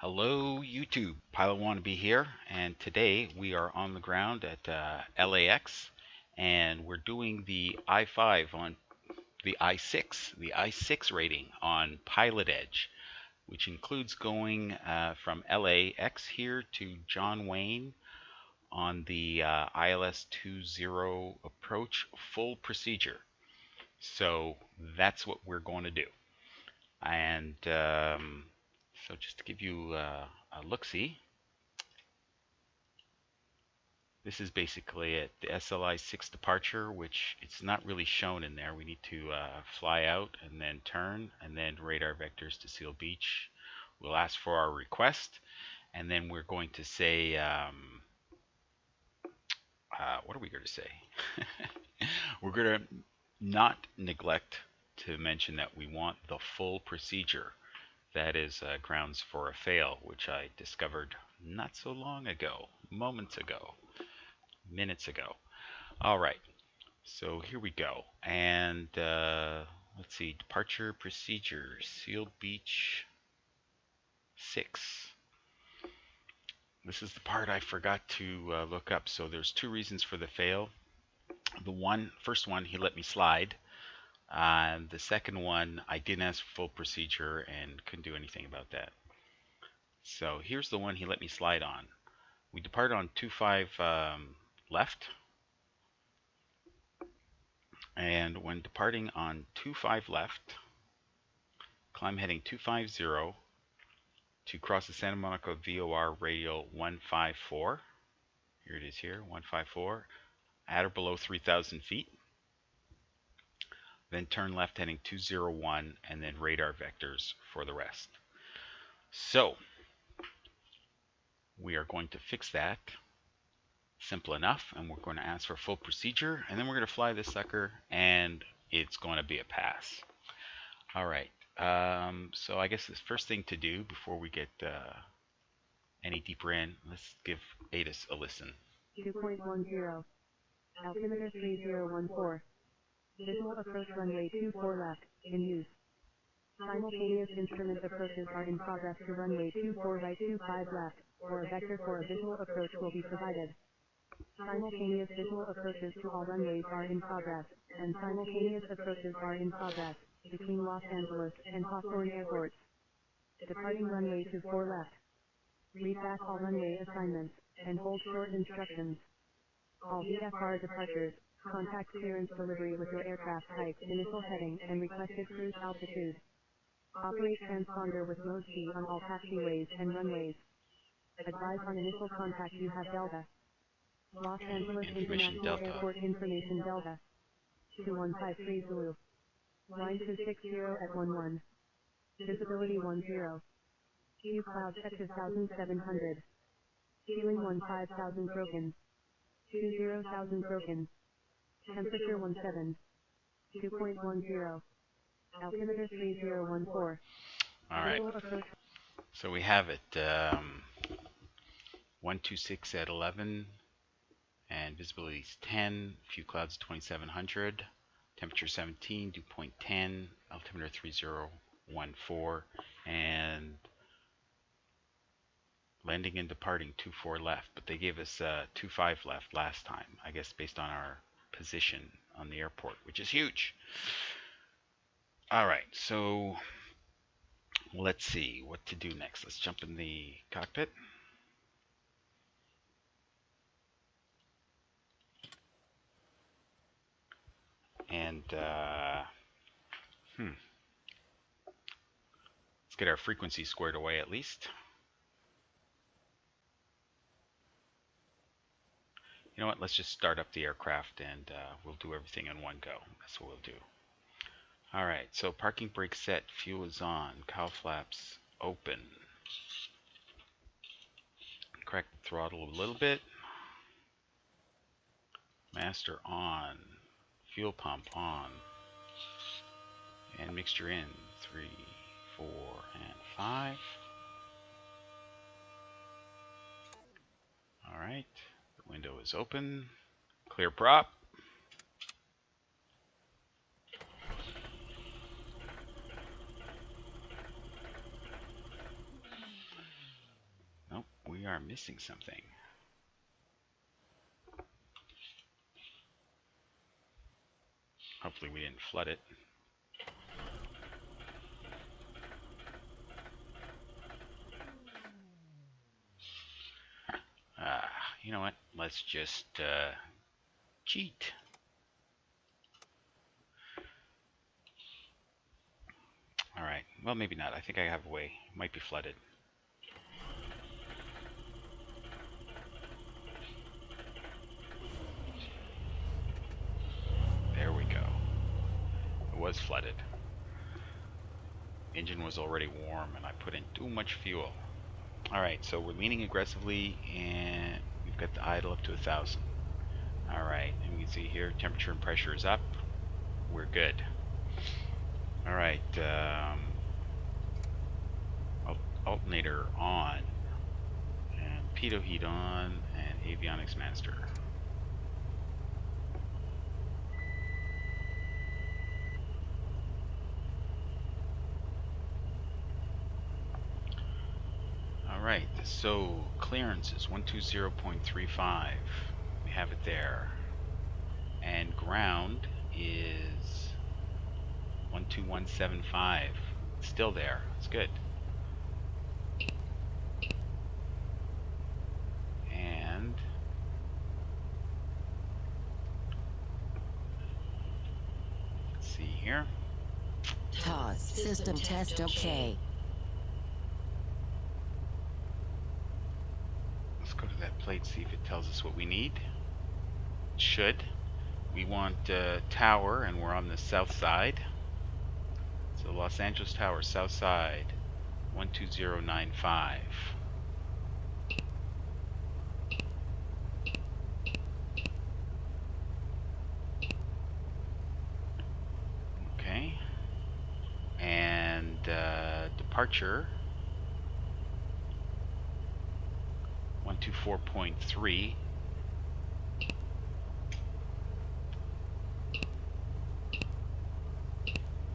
Hello YouTube, Pilot Wannabe here, and today we are on the ground at LAX, and we're doing the I-5 on the I-6 rating on PilotEdge, which includes going from LAX here to John Wayne on the ILS 20 approach full procedure. So that's what we're going to do. And so just to give you a look-see, this is basically at the SLI 6 departure, which it's not really shown in there. We need to fly out and then turn and then radar vectors to Seal Beach. We'll ask for our request, and then we're going to say, what are we going to say? We're going to not neglect to mention that we want the full procedure. That is grounds for a fail, which I discovered not so long ago, minutes ago. All right, so here we go. And let's see, departure procedures, Seal Beach 6. This is the part I forgot to look up. So there's two reasons for the fail. The first one, he let me slide. The second one, I didn't ask for full procedure and couldn't do anything about that. So here's the one he let me slide on. We departed on 25 left, and when departing on 25 left, climb heading 250 to cross the Santa Monica VOR radial 154. Here it is here, 154, at or below 3,000 feet. Then turn left heading 201, and then radar vectors for the rest. So we are going to fix that. Simple enough, and we're going to ask for full procedure, and then we're going to fly this sucker, and it's going to be a pass. All right, so I guess the first thing to do before we get any deeper in, let's give Addons a listen. 2.10, altimeter 3014, visual approach runway 24 left, in use. Simultaneous instrument approaches are in progress to runway 24 right 25 left, or a vector for a visual approach will be provided. Simultaneous visual approaches to all runways are in progress, and simultaneous approaches are in progress between Los Angeles and Hawthorne airports. Departing runway 24 left. Read back all runway assignments, and hold short instructions. All VFR departures, contact clearance delivery with your aircraft type, initial heading, and requested cruise altitude. Operate transponder with mode C on all taxiways and runways. Advise on initial contact you have Delta. Los Angeles International Airport Information Delta. 2153 Zulu. Line 260 at 11. Visibility 10. View clouds at 2,700. Ceiling 15,000 broken. 20,000 broken. Temperature 17. 2.10. Altimeter 3014. All right. So we have it 126 at 11, and visibility is 10. View clouds 2,700. Temperature 17. Dew point 10. Altimeter 3014, and landing and departing 24 left. But they gave us 25 left last time, I guess based on our position on the airport, which is huge. All right, so let's see what to do next. Let's jump in the cockpit. And let's get our frequency squared away at least. You know what, let's just start up the aircraft and we'll do everything in one go. That's what we'll do. Alright, so parking brake set, fuel is on, cowl flaps open. Crack the throttle a little bit. Master on, fuel pump on, and mixture in 3, 4, and 5. Alright, the window is open, clear prop. are missing something. Hopefully we didn't flood it. You know what? Let's just cheat. Alright, well maybe not. I think I have a way. It might be flooded. There we go. It was flooded. Engine was already warm and I put in too much fuel. Alright, so we're leaning aggressively and we've got the idle up to 1,000. Alright, and we can see here temperature and pressure is up. We're good. Alright, alternator on, and pitot heat on, and avionics master. Alright, so clearance is 120.35. We have it there. And ground is 12175. Still there. It's good. And let's see here. TOS system test okay. Let's go to that plate, see if it tells us what we need. It should. We want tower, and we're on the south side. So Los Angeles Tower, south side, 12095. Okay. And departure, 124.3.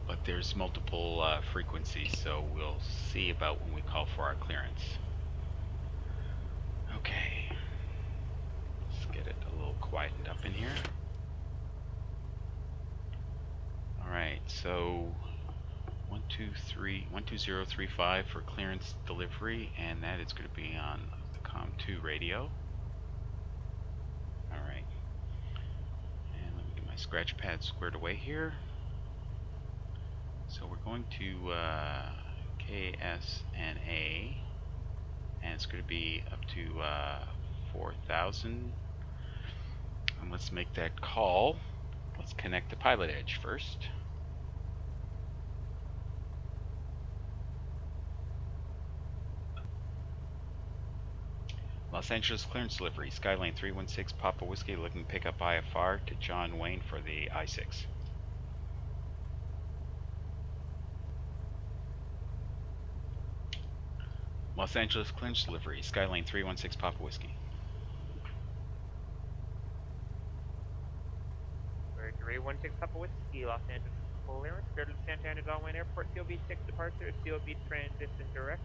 But there's multiple frequencies, so we'll see about when we call for our clearance. Okay. Let's get it a little quietened up in here. Alright, so 12035 for clearance delivery, and that is going to be on the COM2 radio. Alright. And let me get my scratch pad squared away here. So we're going to KSNA, and it's going to be up to 4,000. And let's make that call. Let's connect the PilotEdge first. Los Angeles clearance delivery, Skylane 316 Papa Whiskey, looking to pick up IFR to John Wayne for the I-6. Los Angeles clearance delivery, Skylane 316 Papa Whiskey. We're 316 Papa Whiskey, Los Angeles clearance, cleared to Santa Ana John Wayne Airport, COB 6 departure, COB transition direct,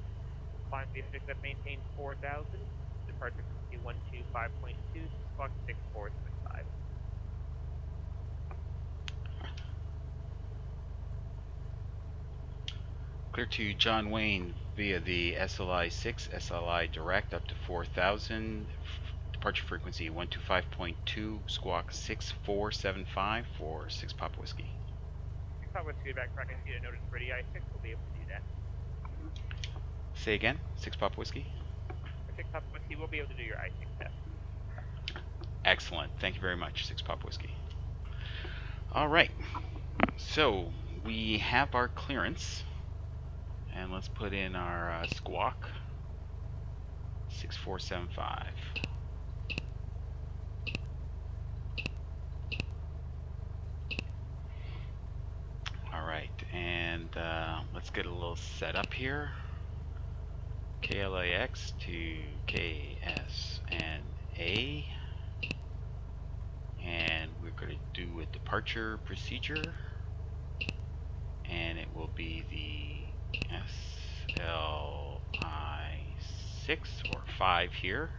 climb V6 that maintained 4,000, departure frequency 125.2, squawk 6475. Clear to John Wayne via the SLI 6, SLI direct up to 4,000, departure frequency 125.2, squawk 6475 for 6 Papa Whiskey. 6 Papa Whiskey back tracking data notice for the I-6 will be able to do that. Say again, 6 Papa Whiskey? 6 Papa Whiskey will be able to do your I-6 test. Excellent, thank you very much, 6 Papa Whiskey. Alright, so we have our clearance. And let's put in our squawk, 6475. Alright, and let's get a little set up here. KLAX to KSNA. And we're going to do a departure procedure. And it will be the SLI 6 or 5 here,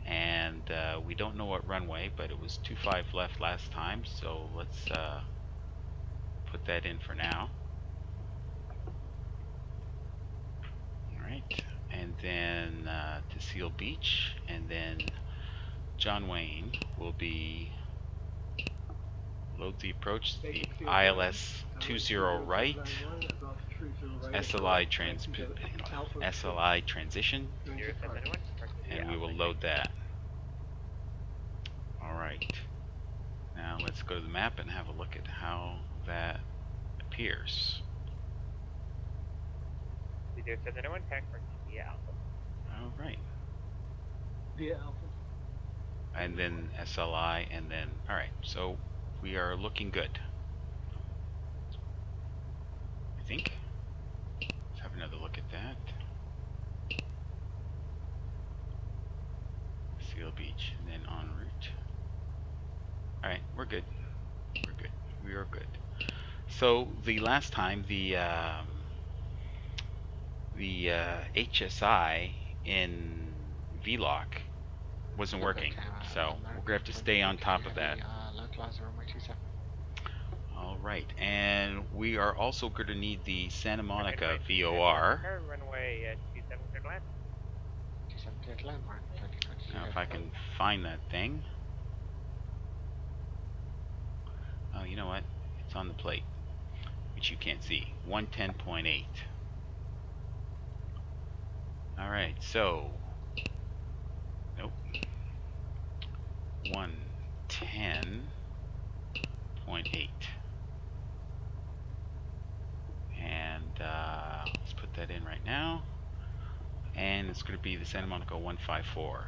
and we don't know what runway, but it was 25 left last time, so let's put that in for now. Alright, and then to Seal Beach, and then John Wayne will be load the approach, the ILS 20 right, SLI transition, and we will load that. Alright, now let's go to the map and have a look at how that appears. Alright. And then SLI, and then, alright, so we are looking good, I think. Let's have another look at that. Seal Beach, and then en route. Alright, we're good. We're good. We are good. So the last time the HSI in VLOC wasn't working, so we're gonna have to stay on top of that. All right, and we are also going to need the Santa Monica VOR. Now, if I can find that thing. Oh, you know what? It's on the plate, which you can't see. 110.8. All right, so nope. 110.8. And let's put that in right now. And it's going to be the Santa Monica 154.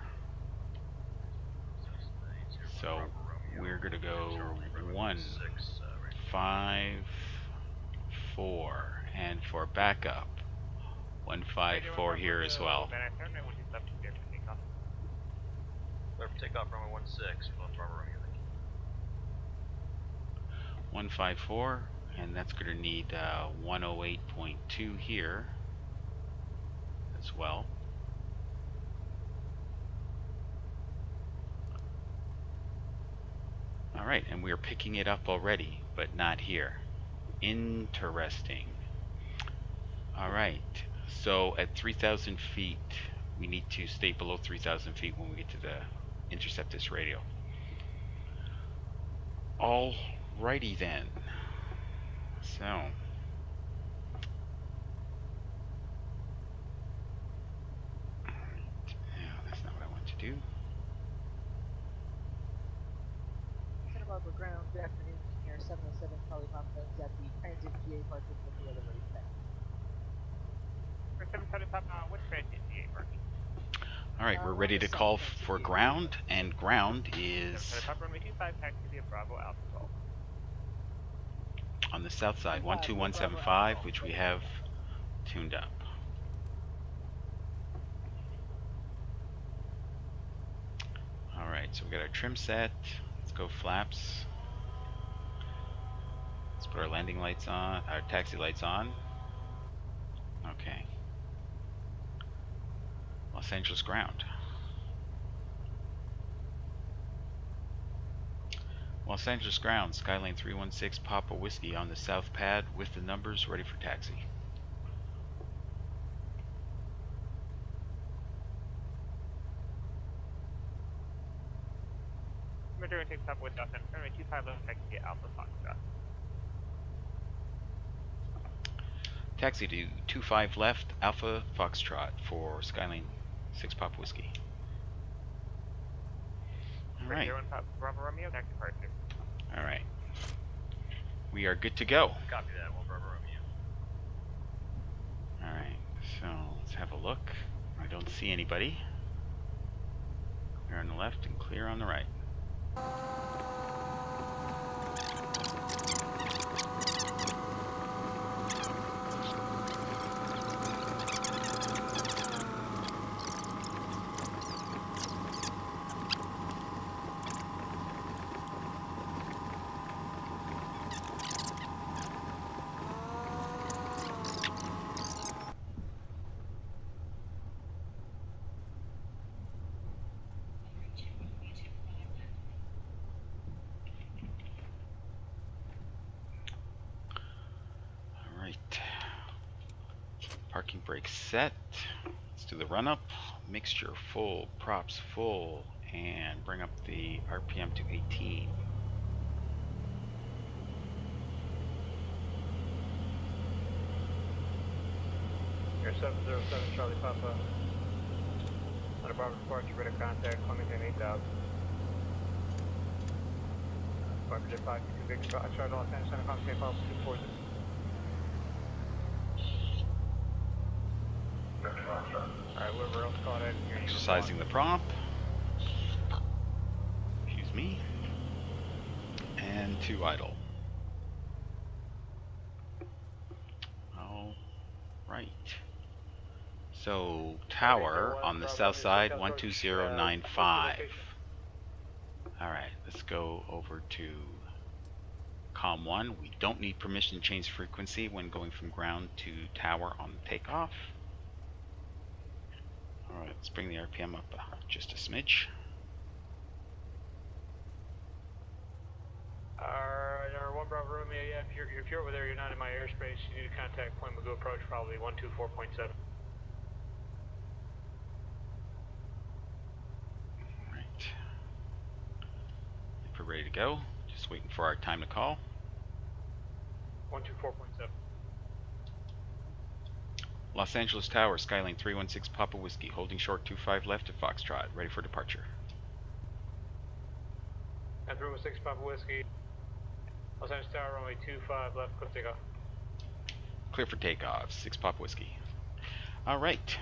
So we're going to go 154, and for backup 154 here as well. Takeoff runway 16, 154, and that's going to need 108.2 here as well. Alright, and we're picking it up already, but not here. Interesting. Alright, so at 3,000 feet, we need to stay below 3,000 feet when we get to the intercept this radio. Alrighty then. So yeah, that's not what I want to do. Santa Barbara ground, good afternoon, here 707 Charlie Papa at the transit GA parking with the other ready set. For 707 Papa, what transit GA parking? Alright, we're ready to call for ground, and ground is on the south side, 12175, which we have tuned up. Alright, so we got our trim set. Let's go flaps. Let's put our landing lights on, our taxi lights on. Okay. Los Angeles ground. Los Angeles ground, Skylane 316 Papa Whiskey on the south pad with the numbers ready for taxi. We're doing takes up with us and runway 25 left taxi Alpha Foxtrot. Taxi to 25 left Alpha Foxtrot for Skylane 6 Papa Whiskey. Alright. Alright. We are good to go. Copy that, 1 Bravo Romeo. Alright, so let's have a look. I don't see anybody. Clear on the left and clear on the right. Right. Parking brake set. Let's do the run up. Mixture full, props full, and bring up the RPM to 18. Air 707 Charlie Papa. Under Bravo departure, radar contact, Clemington 8000. Departure 522 Victor, Charlie Los Angeles, Center Contact, Papa 240. Alright, whoever else caught it, you're Exercising the prop. Excuse me. And to idle. All right. So tower on the south side 12095. All right, let's go over to COM 1. We don't need permission to change frequency when going from ground to tower on takeoff. All right, let's bring the RPM up just a smidge. Alright, 1 Bravo Romeo, yeah, if you're over there, you're not in my airspace, you need to contact Point Magoo approach, probably 124.7. Right. If we're ready to go, just waiting for our time to call. 124.7. Los Angeles Tower, Skyline 316 Papa Whiskey, holding short 25 left at Foxtrot, ready for departure. And 316 Papa Whiskey. Los Angeles Tower, runway 25 left, clear for takeoff. Clear for takeoff, 6 Papa Whiskey. Alright.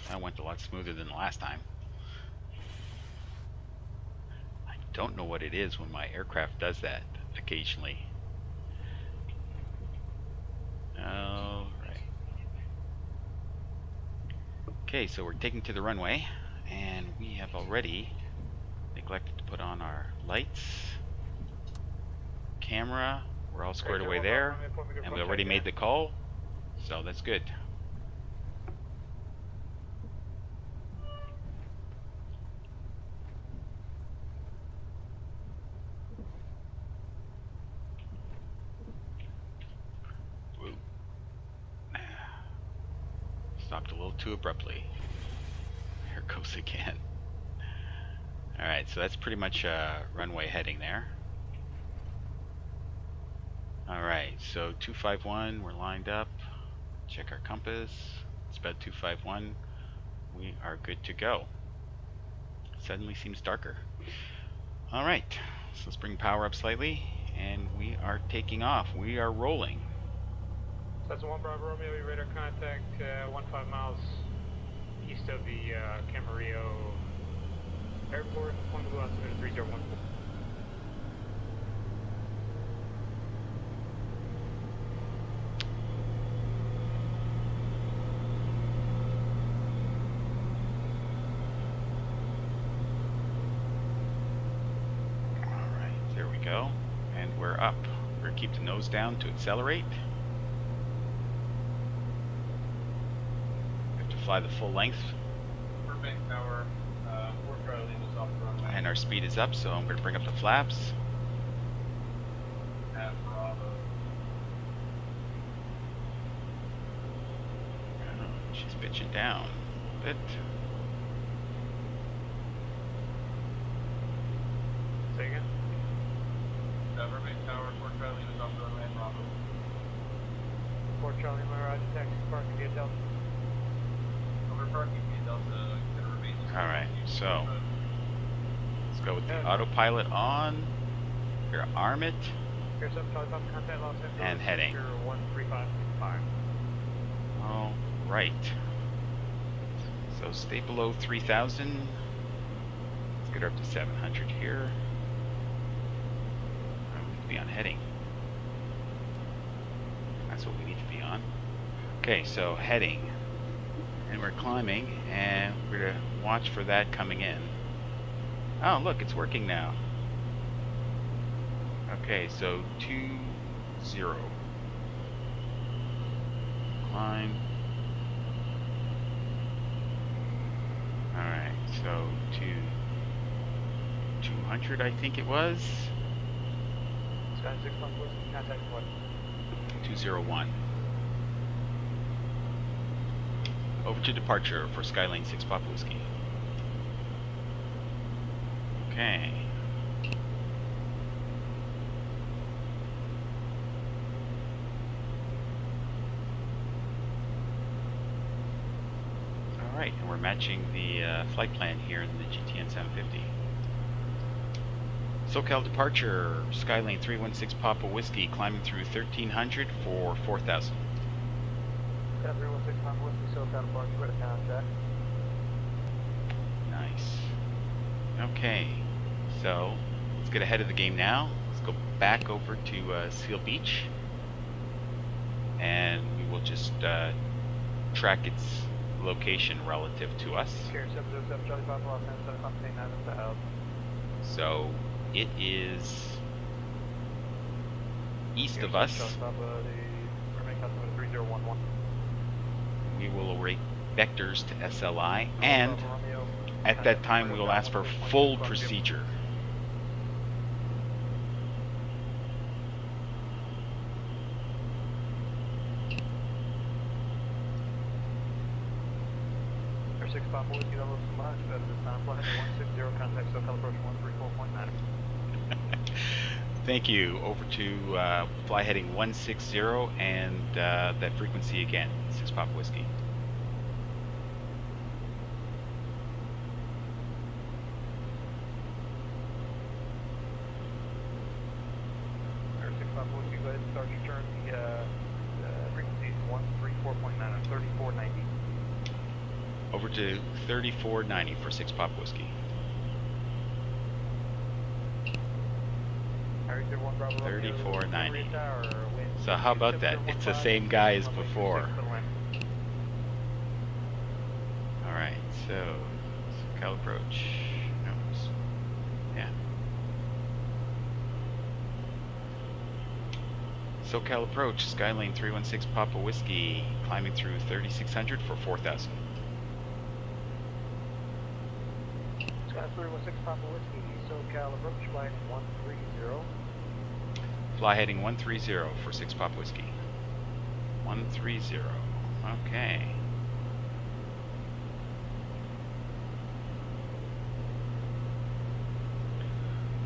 That went a lot smoother than the last time. I don't know what it is when my aircraft does that occasionally. Alright. Okay, so we're taking to the runway, and we have already neglected to put on our lights, camera, we're all squared away there, and we already made the call, so that's good. Whoa. Stopped a little too abruptly. Here it goes again. Alright, so that's pretty much runway heading there. Alright, so 251, we're lined up. Check our compass. It's about 251. We are good to go. Suddenly seems darker. Alright, so let's bring power up slightly, and we are taking off. We are rolling. That's 1 Bravo Romeo, we radar contact 15 miles east of the Camarillo Airport, Point Magoo altimeter 3014. Alright, there we go. And we're up. We're going to keep the nose down to accelerate. We have to fly the full length. Burbank Tower, 4 Charlie is off the runway. And our speed is up, so I'm going to bring up the flaps. At Bravo. She's pitching down a bit. Say again? Burbank Tower, 4 Charlie is off the runway at Bravo. 4 Charlie, my Roger, taxi, parking via Delta. Over parking via Delta, gonna remain. Alright, so let's go with the autopilot on. We're going to arm it. Here's up, Charlie Papa, contact Los Angeles. And heading. 13565. Alright. So stay below 3,000. Let's get her up to 700 here. We need to be on heading. That's what we need to be on. Okay, so heading. And we're climbing, and we're going to watch for that coming in. Oh, look, it's working now. Okay, so 2-0. Climb. Alright, so 200 I think it was. Sky 6 Papa Whiskey, contact what? 201. Over to departure for Skylane 6 Papa Whiskey. Okay. Alright, and we're matching the flight plan here in the GTN 750. SoCal departure, Skylane 316 Papa Whiskey, climbing through 1300 for 4000. Sky 316 Papa Whiskey, SoCal departure, ready to contact. Nice. Okay, so let's get ahead of the game now. Let's go back over to Seal Beach, and we will just track its location relative to us. Carrier 707 Charlie Papa, Los Angeles, 75 So it is east of us. Charlie Papa, the remaining customer 3011. We will await vectors to SLI, and at that time we will ask for full procedure. Air 6 Papa Whiskey, that was so much. That is time flight 160, contact SoCal approach 134.9. Thank you. Over to fly heading 160 and that frequency again, 6 Papa Whiskey. Air 6 Papa Whiskey, go ahead and start your turn. The frequency is 134.9 on 3490. Over to 3490 for 6 Papa Whiskey. 3490. So how about that? It's the same guy as before. Alright, so SoCal approach. No, yeah. SoCal approach, Skylane 316 Papa Whiskey, climbing through 3600 for 4000. Sky 316 Papa Whiskey, SoCal approach, flight 130. Fly heading 130 for 6 Papa Whiskey. 130. Okay.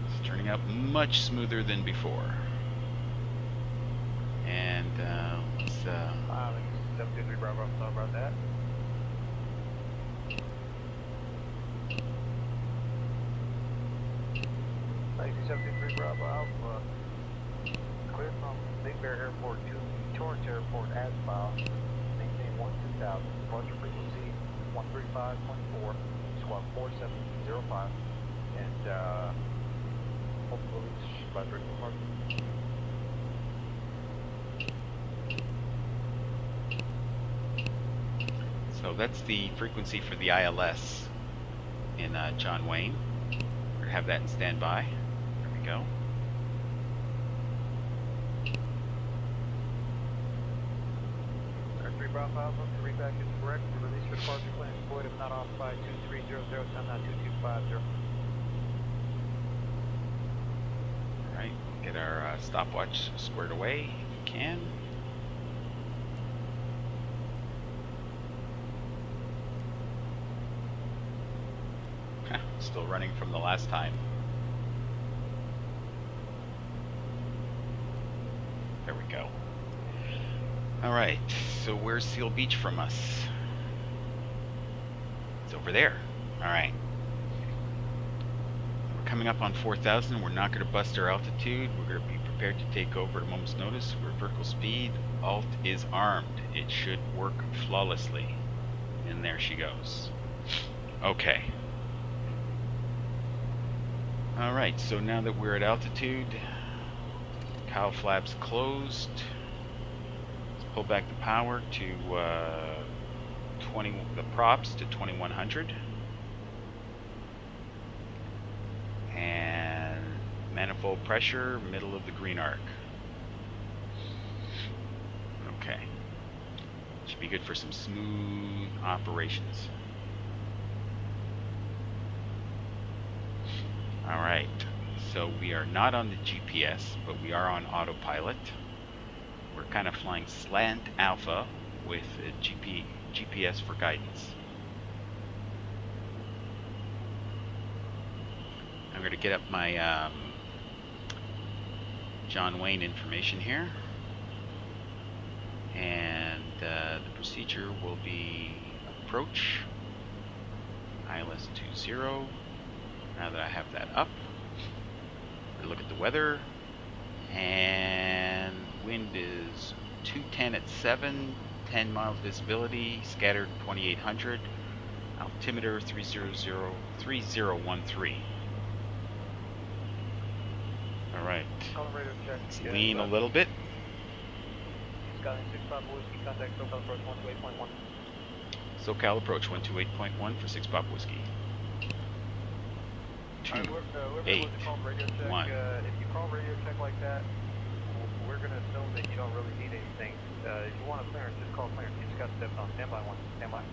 It's turning out much smoother than before. And let's 723 Bravo, sorry about that. Thank you, 723 Bravo Alpha. Clear from Big Bear Airport to Torrance Airport, Asphalt. Maintain 12000. Departure frequency 135.4. Squawk 4705. And hopefully release by direct departure. So that's the frequency for the ILS in John Wayne. We're going to have that in standby. There we go. Air 3 Bravo Alpha, the reback is correct. The release for departure plan is void if not off by 2300, time not 2250. Alright, get our stopwatch squared away if we can. Still running from the last time. There we go. Alright, so where's Seal Beach from us? It's over there. Alright. We're coming up on 4,000. We're not going to bust our altitude. We're going to be prepared to take over at a moment's notice. We're vertical speed. Alt is armed. It should work flawlessly. And there she goes. Okay. Alright, so now that we're at altitude, cowl flaps closed. Let's pull back the power to the props to 2100. And manifold pressure, middle of the green arc. Okay. Should be good for some smooth operations. Alright, so we are not on the GPS, but we are on autopilot. We're kind of flying slant alpha with a GPS for guidance. I'm going to get up my John Wayne information here, and the procedure will be approach ILS 20. Now that I have that up, we look at the weather, and wind is 210 at 7, 10 miles visibility, scattered 2800, altimeter 3013. All right, let's lean a little bit. Skyline 6 Papa Whiskey, contact SoCal approach 128.1. SoCal approach 128.1 for 6 Papa Whiskey. 2, 8, 1. If you call radio check like that, we're going to assume that you don't really need anything. If you want a clearance, just call clearance. You just got steps on standby 1. Standby.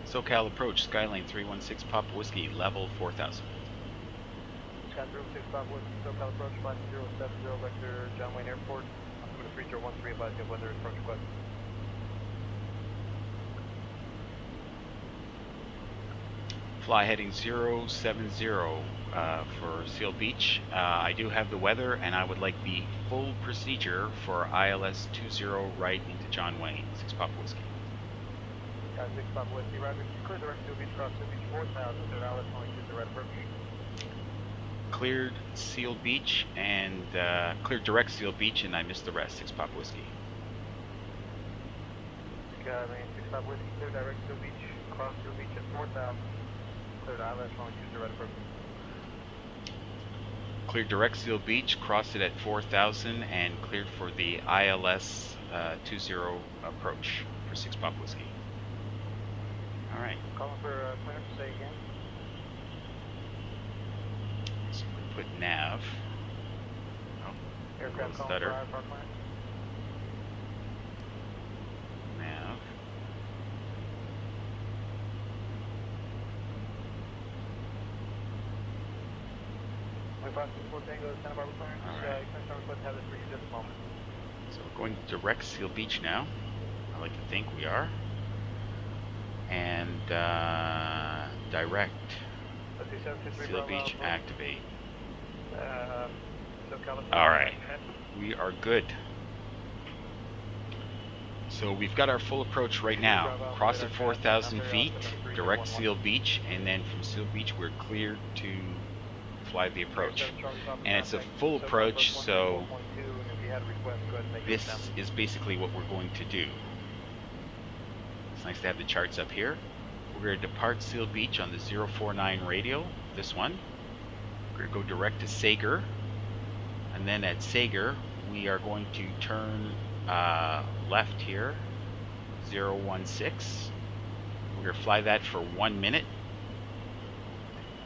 SoCal approach, Skyline 316 Papa Whiskey, level 4000. Sky 316 Papa Whiskey, SoCal approach 5070 Vector, John Wayne Airport. Altimeter 3013, advise you of weather approach request. Fly heading 070 for Seal Beach. I do have the weather, and I would like the full procedure for ILS 20 right into John Wayne, 6 Papa Whiskey. Sky 6 Papa Whiskey, Roger. Clear direct Seal Beach, cross Seal Beach 4000, third ILS 22, direct approach. Cleared Seal Beach and cleared direct Seal Beach, and I missed the rest, 6 Papa Whiskey. Skyline 6 Papa Whiskey, clear direct Seal Beach, cross Seal Beach at 4000. Cleared ILS 22, direct approach. Cleared direct Seal Beach, crossed it at 4000, and cleared for the ILS 20 approach for 6 Papa Whiskey. All right. Calling for clearance, say again. So we put nav. Oh, Aircraft calling stutter. for IFR clearance. Nav. Santa Barbara clearance. All right. Clearance request have this for you just a moment. So we're going direct Seal Beach now. I like to think we are. And direct Seal Beach activate. All right, we are good. So we've got our full approach right now. Cross at 4,000 feet, direct Seal Beach, and then from Seal Beach we're cleared to fly the approach. And it's a full approach, so this is basically what we're going to do. It's nice to have the charts up here. We're going to depart Seal Beach on the 049 radio, this one. We're going to go direct to Sager, and then at Sager we are going to turn left here, 016. We're going to fly that for 1 minute,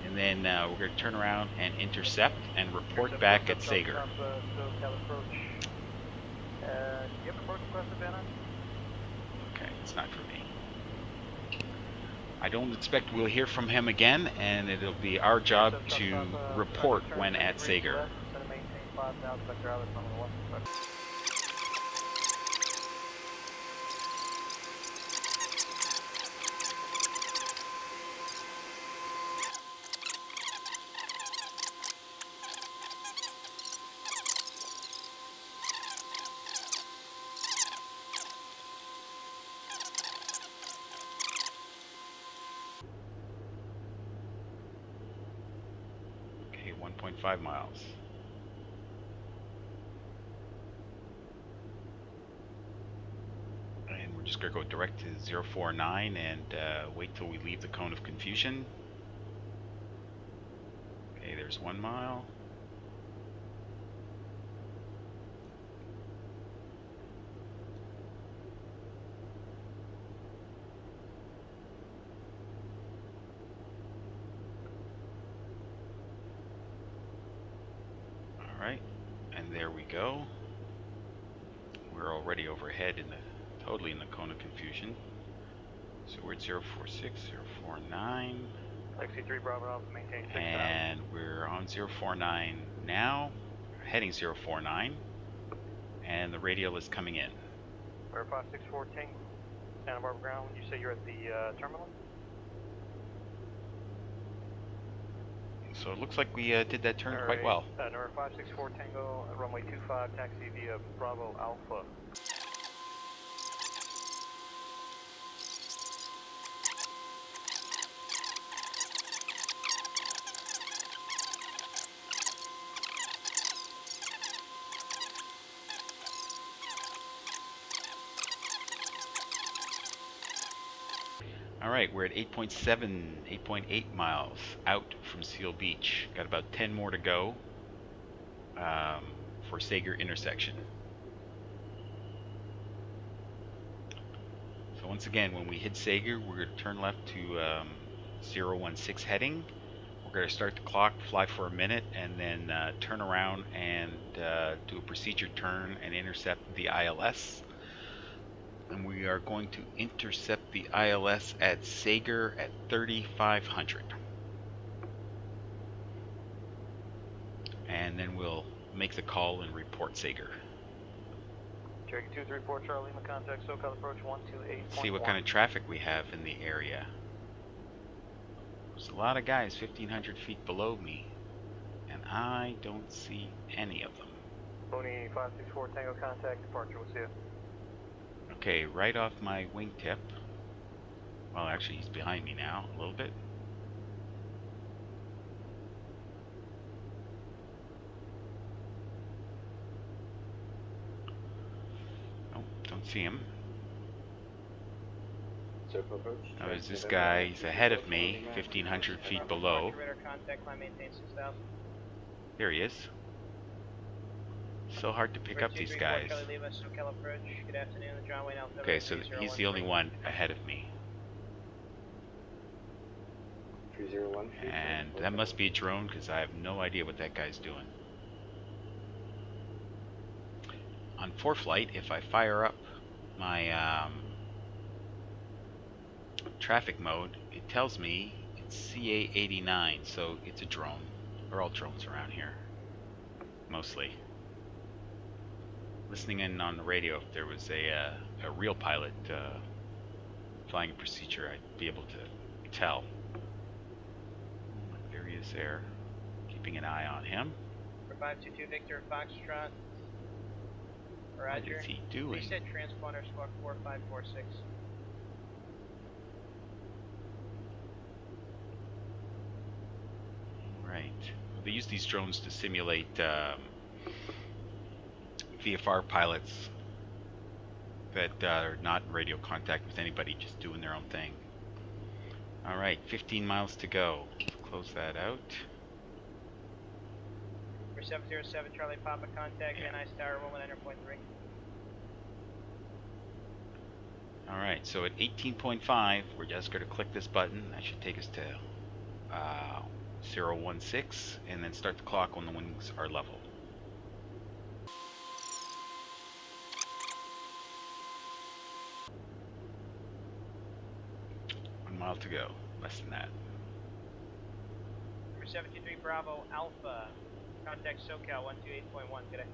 and then we're going to turn around and intercept and report back at Sager. Okay, it's not for me. I don't expect we'll hear from him again, and it'll be our job to report when at Sager. Okay, 1.5 miles. And we're just going to go direct to 049 and wait till we leave the cone of confusion. Okay, there's 1 mile. Alright, and there we go. We're already overhead in the totally in the cone of confusion. So we're at 046, 049. XC3 Bravo Alpha, maintain 6,000. And we're on 049 now. Heading 049. And the radial is coming in. Air 564 Tango, Santa Barbara ground. You say you're at the terminal? So it looks like we did that turn quite well. Number 564 Tango, runway 25, taxi via Bravo Alpha. Alright, we're at 8.7, 8.8 miles out from Seal Beach. Got about 10 more to go for Sager intersection. So once again, when we hit Sager, we're going to turn left to 016 heading. We're going to start the clock, fly for a minute, and then turn around and do a procedure turn and intercept the ILS. And we are going to intercept the ILS at Sager at 3,500. And then we'll make the call and report Sager. Cherokee 234 Charlie, Lima contact SoCal approach 128.1. See what kind of traffic we have in the area. There's a lot of guys 1,500 feet below me, and I don't see any of them. Pony 564 Tango contact departure, we'll see you. Okay, right off my wingtip. Well, actually, he's behind me now a little bit. Nope, don't see him. Now there's this guy, he's ahead of me, 1,500 feet below. There he is. So hard to pick up these guys. Okay, so he's the only one ahead of me. And that must be a drone because I have no idea what that guy's doing. On ForeFlight, if I fire up my traffic mode, it tells me it's CA-89, so it's a drone. They're all drones around here, mostly. Listening in on the radio, if there was a real pilot flying a procedure, I'd be able to tell. There he is there, keeping an eye on him. 522 Victor Foxtrot. Roger. What is he doing? Reset transponder squawk 4546. Right. They use these drones to simulate VFR pilots that are not in radio contact with anybody, just doing their own thing. Alright, 15 miles to go. Let's close that out. For 707 Charlie Papa contact, Van Nuys Tower, Woman 9.3. Alright, so at 18.5, we're just going to click this button. That should take us to 016, and then start the clock when the wings are level. 1 mile to go, less than that. Number 723 Bravo Alpha, contact SoCal 128.1 today.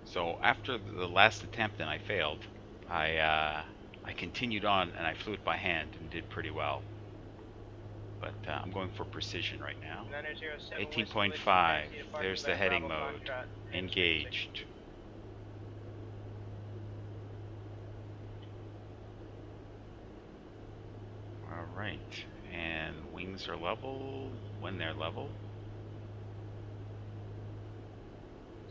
So after the last attempt and I failed, I continued on and I flew it by hand and did pretty well. But I'm going for precision right now. 18.5, there's the heading mode, engaged. Alright, and wings are level when they're level.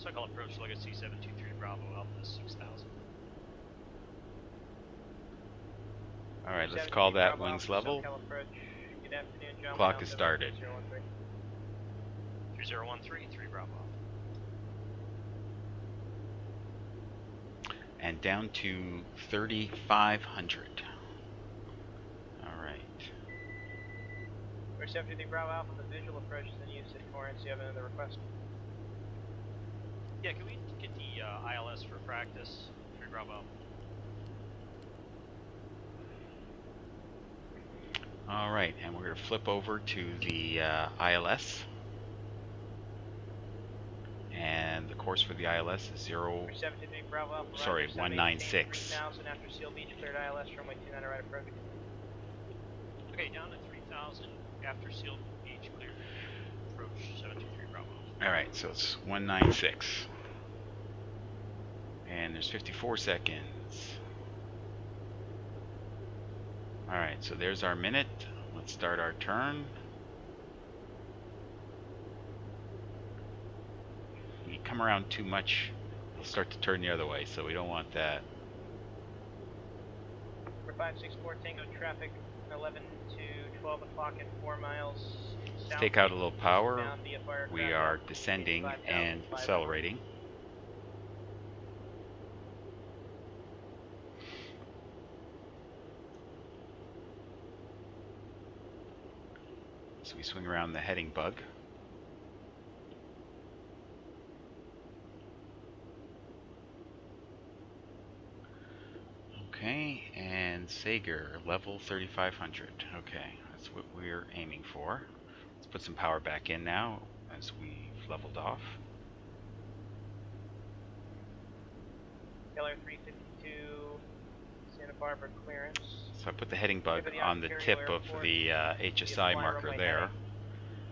SoCal approach Legacy 723 Bravo Alpha 6000. Alright, let's call that wings level. Clock is started. 3013 3 Bravo. And down to 3,500. Alright. For 723 Bravo Alpha, the visual approach is in use at Corinth. Do you have another request? Yeah, can we get the ILS for practice? 3 Bravo. Alright, and we're going to flip over to the ILS. And the course for the ILS is 73 Bravo Alpha. sorry, Roger, 196. 3000 after seal beach, cleared ILS, runway 29 right approach. Okay, down at 3000 after seal beach cleared. Approach 723 Bravo. Alright, so it's 196. And there's 54 seconds. Alright, so there's our minute. Let's start our turn. When you come around too much, you'll start to turn the other way, so we don't want that. For 564 Tango traffic, 11 to 12 o'clock and 4 miles. Let's take out a little power. Bound via firecraft We are descending and 85,500. accelerating. So we swing around the heading bug. Okay, and Sager, level 3500. Okay, that's what we're aiming for. Let's put some power back in now as we've leveled off. Keller 352, Santa Barbara clearance. So I put the heading bug Activity on the Ontario tip of Airport. the HSI Fly marker runway there, heading.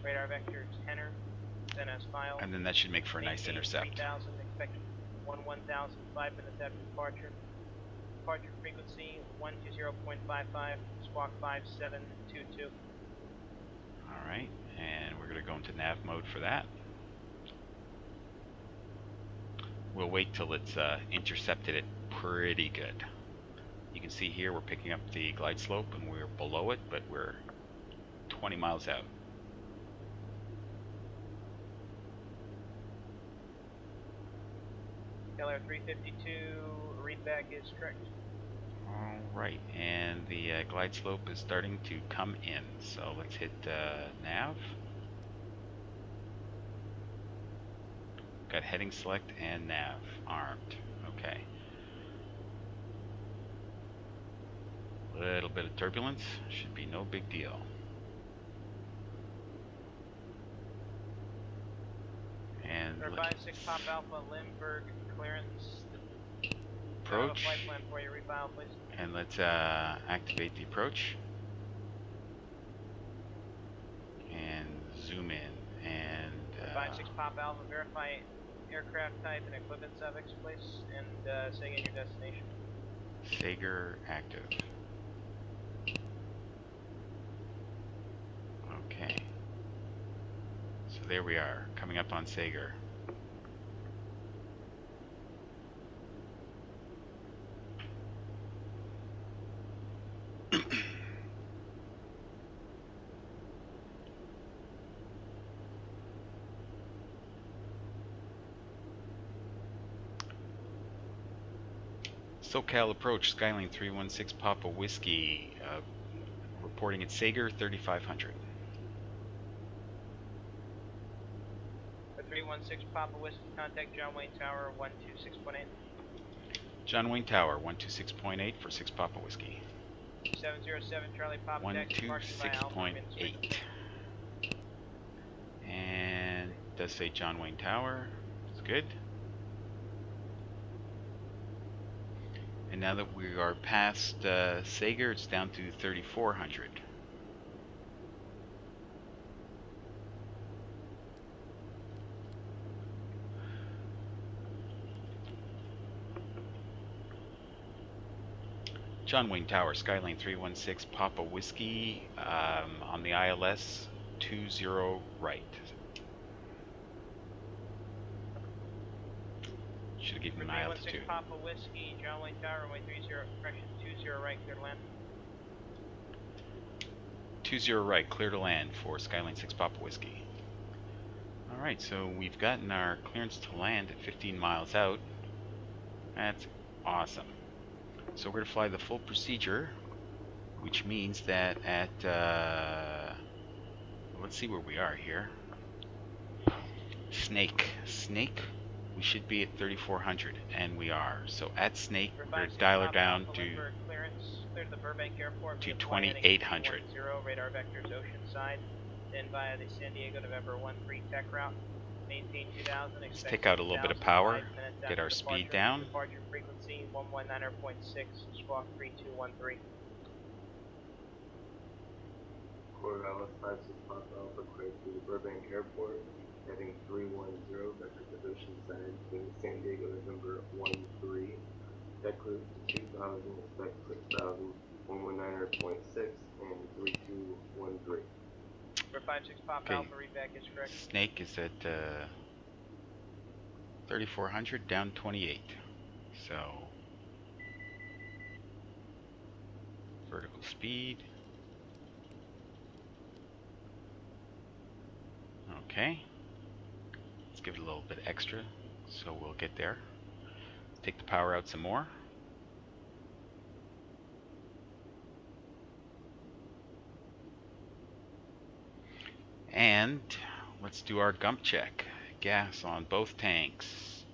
Radar vector tenor, then as filed. and then that should make for a nice Maintain intercept. 3000, expect 1000, 5 minutes after departure. Departure frequency 120.55, squawk 5722. Alright, and we're going to go into nav mode for that. We'll wait till it's intercepted it pretty good. You can see here we're picking up the glide slope and we're below it, but we're 20 miles out. Keller 352, readback is correct. Alright, and the glide slope is starting to come in, so let's hit nav. Got heading select and nav armed. Okay. Little bit of turbulence, should be no big deal. And Or 56 Pop Alpha, Limburg clearance. approach, Flight plan for you, refile please. and let's activate the approach and zoom in. And 56 Pop Alpha, verify aircraft type and equipment suffix please, and say again your destination. Sager active. Okay. So there we are, coming up on Sager. SoCal approach, Skyline 316 Papa Whiskey, reporting at Sager 3500. 316 Papa Whiskey, contact John Wayne Tower 126.8. John Wayne Tower 126.8 for 6 Papa Whiskey. 707 Charlie Papa Deck, departure by Alpha, wind 126.8. And it does say John Wayne Tower. It's good. And now that we are past Sager, it's down to 3400. John Wayne Tower, Skyline 316 Papa Whiskey, on the ILS 20 right. Should have given him an altitude. 316 Papa Whiskey, John Wayne Tower, runway 30, correction 20 right, clear to land. 20 right, clear to land for Skyline 6 Papa Whiskey. Alright, so we've gotten our clearance to land at 15 miles out. That's awesome. So we're going to fly the full procedure, which means that at, let's see where we are here. Snake, we should be at 3400, and we are. So at Snake, we're going to dial her down to 2800. Radar vectors ocean side, then via the San Diego November 13 tech route. Maintain 2000. Let's Expect take out a little bit of 2000, power, 5 minutes get after our speed departure. down. Departure frequency 119.6, squawk 3213. Quarter hour 56 Papa Alpha, clear to the Burbank Airport, heading 310, vector position signed to San Diego, November 13. Deck clear to 2000, expect 6000, 119.6, and 3213. For 56 Papa Okay. Alpha, readback is correct. Snake is at 3400, down 28. So vertical speed. Okay. Let's give it a little bit extra, so we'll get there. Take the power out some more. And let's do our gump check. Gas on both tanks.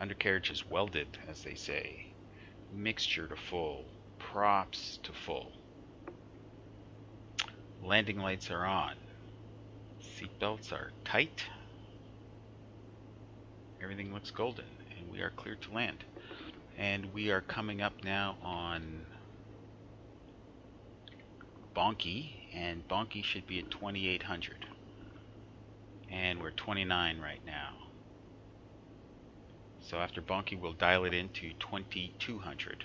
Undercarriage is welded, as they say. Mixture to full. Props to full. Landing lights are on. Seatbelts are tight. Everything looks golden, and we are clear to land. And we are coming up now on Bonky, and Bonky should be at 2800. And we're 29 right now. So after Bonky, we'll dial it into 2200.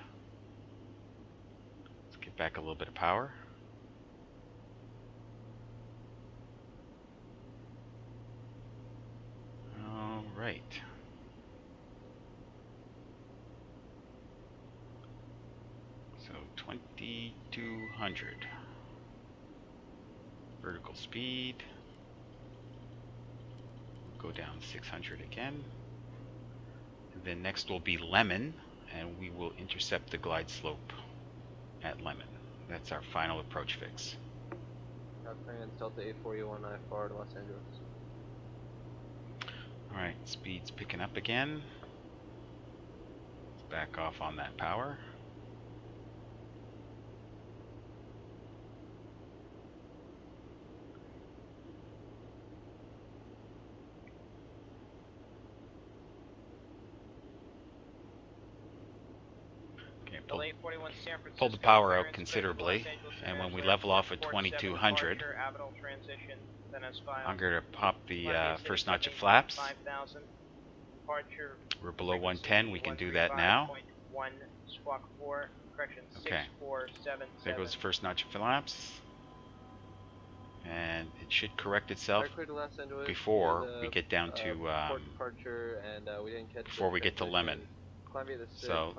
Let's get back a little bit of power. All right. So 2200. Vertical speed. Go down 600 again. And then next will be Lemon, and we will intercept the glide slope at Lemon. That's our final approach fix. France Delta 841 IFR to Los Angeles. Alright, speed's picking up again. Let's back off on that power. Pull the power out considerably, and when we level off at 2200, I'm going to pop the first notch of flaps. We're below 110, we can do that now. Okay, there goes the first notch of flaps, and it should correct itself before we get down to before we get to Lemon. So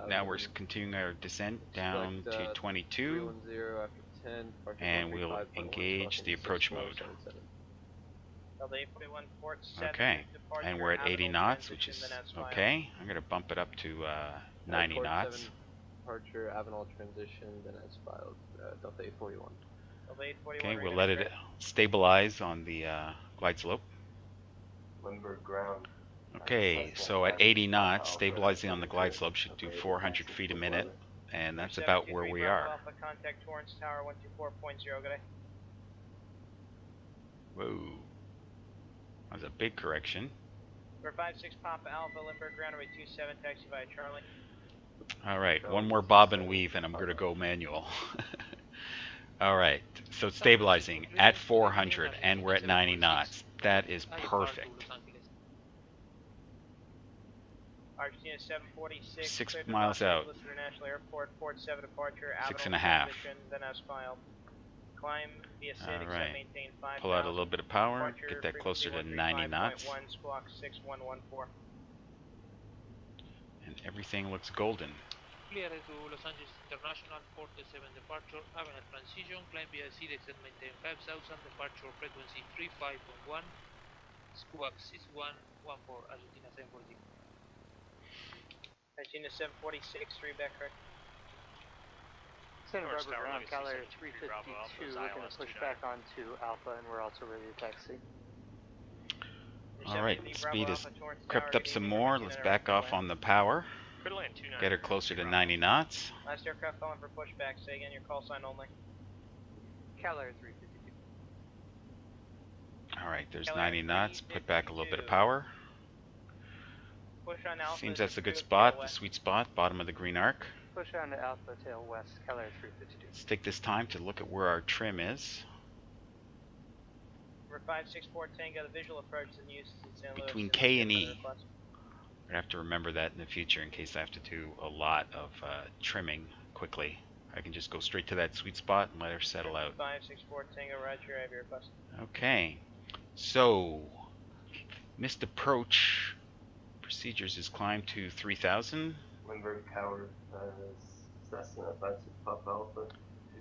now we're continuing our descent down to 22, and we'll engage the approach mode. Okay, and we're at 80 knots, which is okay. I'm going to bump it up to 90 knots. Departure, Avenal transition, then as filed, Delta 841. Okay, we'll let it stabilize on the glide slope. Limburg ground. Okay, so at 80 knots, stabilizing on the glide slope should do 400 feet a minute, and that's about where we are. Whoa, that was a big correction. For 56 Papa Alpha, Limburg ground runway 27, taxi via Charlie. Alright, one more bob and weave, and I'm going to go manual. Alright, so it's stabilizing at 400, and we're at 90 knots. That is perfect. Argentina 746. 6 miles out. International Airport, Port 7 departure. 6.5. Then as filed. Climb via Sandisk. Alright. Maintain 5. Pull out a little bit of power. Get that closer to 90 knots. Squawk 6114. And everything looks golden. Clear to Los Angeles International, Port 7 departure, Avenal transition, climb via Sandisk and maintain 5000, departure frequency 35.1, squawk 6114, Argentina 746. Argentina 746, readback correct. Santa Barbara ground, Caller 352, looking to push back onto Alpha, and we're also ready to taxi. Alright, speed has crept up some more. Let's back off on the power. Get her closer to 90 knots. Last aircraft calling for pushback. Say again your call sign only. Caller 352. Alright, Alright, there's 90 knots. Put back a little bit of power. Push on Alpha. Seems that's a good spot, the sweet spot, bottom of the green arc. Push on to Alpha tail west, Keller 352. Let's take this time to look at where our trim is. We're 564 Tango, the visual approach is in use in San Luis. Between K and E. I have to remember that in the future in case I have to do a lot of trimming quickly. I can just go straight to that sweet spot and let her settle out. 564 Tango, roger, I have your request. Okay, so missed approach procedures is climb to 3000. Limburg Tower, Cessna 56 Pop Alpha.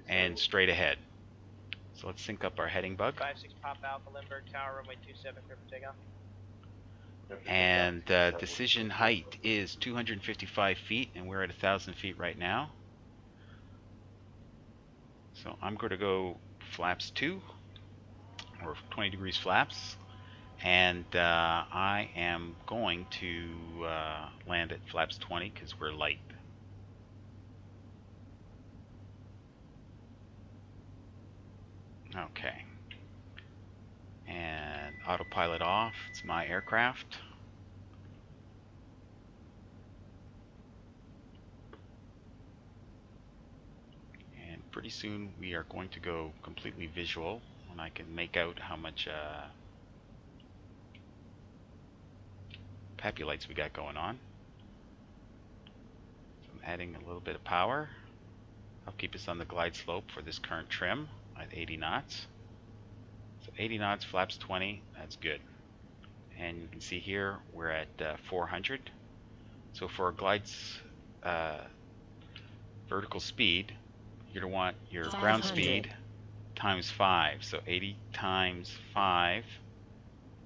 And straight ahead. So let's sync up our heading bug. 56 Pop Alpha, Limburg Tower, runway 27, clear for takeoff. And decision height is 255 feet, and we're at 1,000 feet right now. So I'm going to go flaps 2, or 20 degrees flaps, and I am going to land at flaps 20 because we're light. Okay. And autopilot off. It's my aircraft. And pretty soon we are going to go completely visual, and I can make out how much PAPI lights we got going on. So I'm adding a little bit of power. I'll keep us on the glide slope for this current trim at 80 knots. So 80 knots, flaps 20, that's good. And you can see here we're at 400. So for a glide's vertical speed, you're going to want your 500. ground speed times 5. So 80 times 5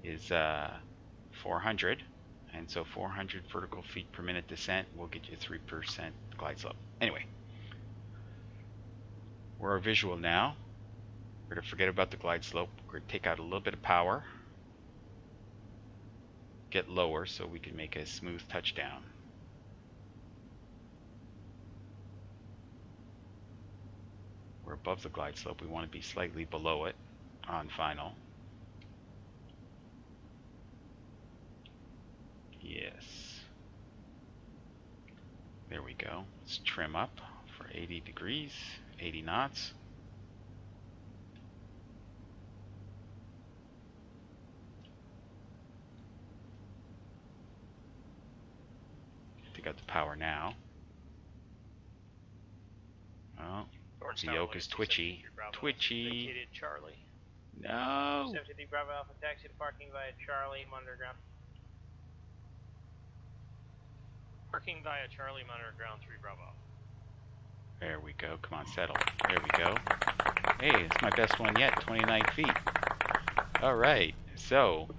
is 400. And so 400 vertical feet per minute descent will get you 3% glide slope. Anyway, we're visual now. We're going to forget about the glide slope. We're going to take out a little bit of power. Get lower so we can make a smooth touchdown. We're above the glide slope. We want to be slightly below it on final. Yes. There we go. Let's trim up for 80 degrees, 80 knots. Take out the power now. Oh, the yoke is twitchy. Twitchy. Charlie. No. 73 Bravo Alpha, taxi to parking via Charlie, monitor ground. Parking via Charlie, monitor ground 3 Bravo. There we go. Come on, settle. There we go. Hey, it's my best one yet. 29 feet. All right. So,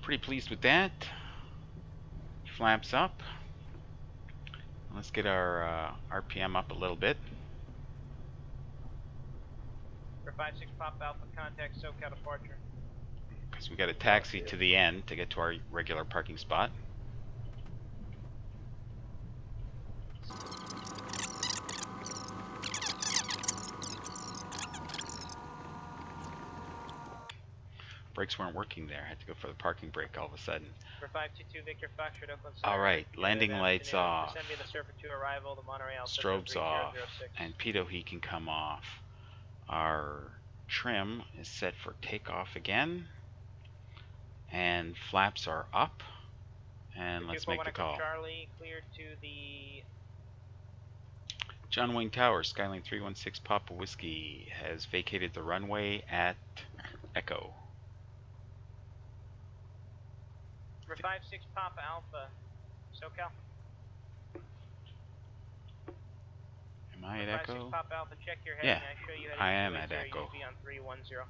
pretty pleased with that. Flaps up. Let's get our RPM up a little bit. For 56 Pop Alpha, contact SoCal departure. Because we got a taxi to the end to get to our regular parking spot. Brakes weren't working there. I had to go for the parking brake all of a sudden. For 522 Victor Foxtrot, Oakland Center. All right, landing lights off. Descend via the Surfer 2 arrival, the Monterey Alpha Strobes off, 3006. and pitot heat can come off. Our trim is set for takeoff again, and flaps are up. And let's make the call. Charlie, clear to the John Wayne Tower, Skyline 316 Papa Whiskey has vacated the runway at Echo. For 56 Papa Alpha, SoCal. Am I at Echo? 56 Papa Alpha, check your heading. Yeah, I show you I am at Echo. on 310.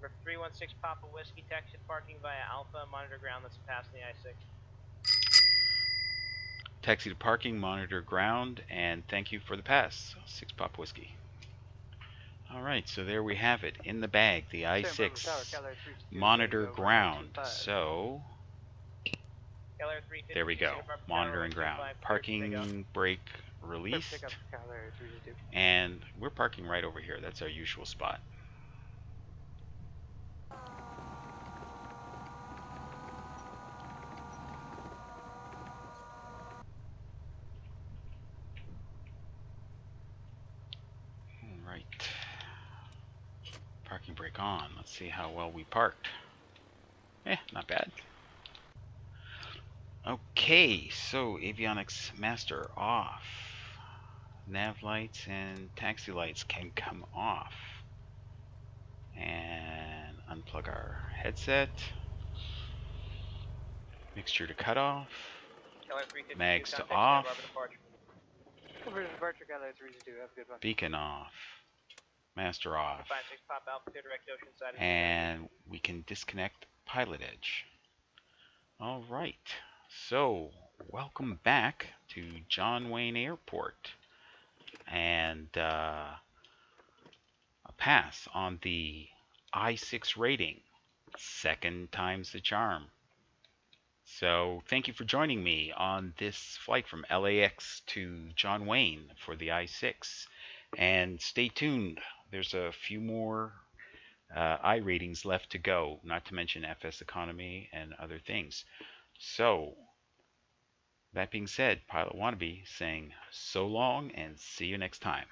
For 316 Papa Whiskey, taxi parking via Alpha, monitor ground that's past the I-6. Taxi to parking, monitor ground, and thank you for the pass. 6 Papa Whiskey. Alright, so there we have it. In the bag, the I-6 monitor ground. So, there we go. Monitoring ground. Parking brake released. And we're parking right over here. That's our usual spot. Parking brake on. Let's see how well we parked. Not bad. Okay, so avionics master off. Nav lights and taxi lights can come off. And unplug our headset. Mixture to cut off. Mags to off. Conversion departure, Galaxy 322, have a good one. Beacon off. Master off. And we can disconnect PilotEdge. Alright, so welcome back to John Wayne Airport. And a pass on the I-6 rating. Second time's the charm. So thank you for joining me on this flight from LAX to John Wayne for the I-6. And stay tuned. There's a few more I ratings left to go, not to mention FS Economy and other things. So, that being said, Pilot Wannabe saying so long and see you next time.